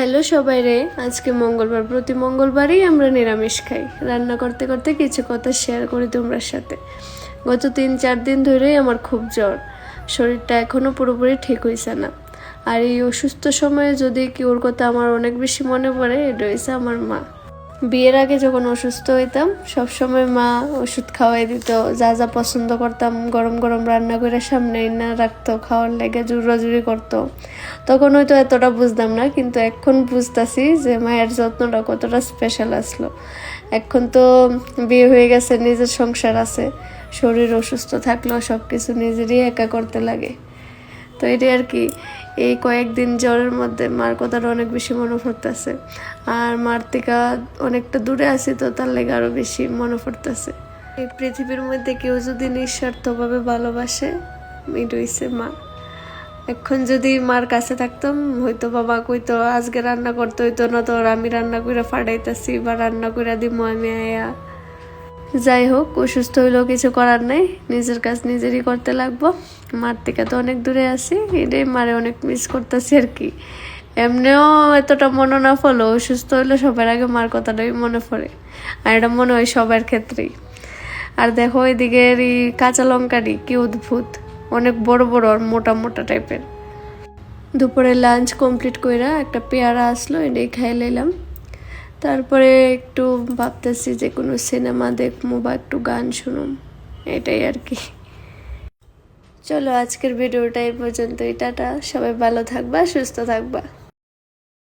Hello সবাই রে, আজকে মঙ্গলবার। প্রতি মঙ্গলবারই আমরা নিরামিষ খাই। রান্না করতে করতে কিছু কথা শেয়ার করি তোমার সাথে। গত 3-4 দিন ধরেই আমার খুব জ্বর, শরীরটা এখনও পুরোপুরি ঠিক হয়েছে না। আর এই অসুস্থ সময়ে যদি কেউর কথা আমার অনেক বেশি মনে পড়ে, এটা হয়েছে আমার মা। বিয়ের আগে যখন অসুস্থ হইতাম সবসময় মা ওষুধ খাওয়াই দিত, যা যা পছন্দ করতাম গরম গরম রান্না করে সামনে না রাখতো, খাওয়ার লেগে জোরাজুরি করতো। তখন হয়তো এতটা বুঝতাম না, কিন্তু এখন বুঝতেছি যে মায়ের যত্নটা কতটা স্পেশাল আসলো। এখন তো বিয়ে হয়ে গেছে, নিজের সংসার আছে, শরীর অসুস্থ থাকলেও সব কিছু নিজেরই একা করতে লাগে। তো এটাই আর কি। এই কয়েকদিন জ্বরের মধ্যে মার কথাটা অনেক বেশি মনে পড়তেছে। আর মার থেকে অনেকটা দূরে আছি, তো তার লেগে আরও বেশি মনে পড়তেছে। এই পৃথিবীর মধ্যে কেউ যদি নিঃস্বার্থভাবে ভালোবাসে, এটা হইছে মা। এখন যদি মার কাছে থাকতাম, হয়তো বাবা কইতো আজকে রান্না করতে হইতো না, তোর আমি রান্না করে ফাটাইতেছি বা রান্না করে দিমো আমি আয়া। যাই হোক, অসুস্থ হইলেও কিছু করার নাই, নিজের কাজ নিজেরই করতে লাগবো। মার থেকে তো অনেক দূরে আছি, এটাই মারে অনেক মিস করতেছি আর কি। এমনিও এতটা মনে না পড়লো, অসুস্থ হইলে সবার আগে মার কথাটাই মনে পড়ে। আর এটা মনে হয় সবার ক্ষেত্রেই। আর দেখো এদিকের এই কাঁচা লঙ্কারই কি অদ্ভুত, অনেক বড় বড় আর মোটা মোটা টাইপের। দুপুরে লাঞ্চ কমপ্লিট কইরা একটা পেয়ারা আসলো, এটাই খাই লাইলাম। তারপরে একটু ভাবতেছি যে কোনো সিনেমা দেখবো বা একটু গান শুনুম, এটাই আর কি। চলো আজকের ভিডিওটা এই পর্যন্তই। টাটা, সবাই ভালো থাকবা, সুস্থ থাকবা।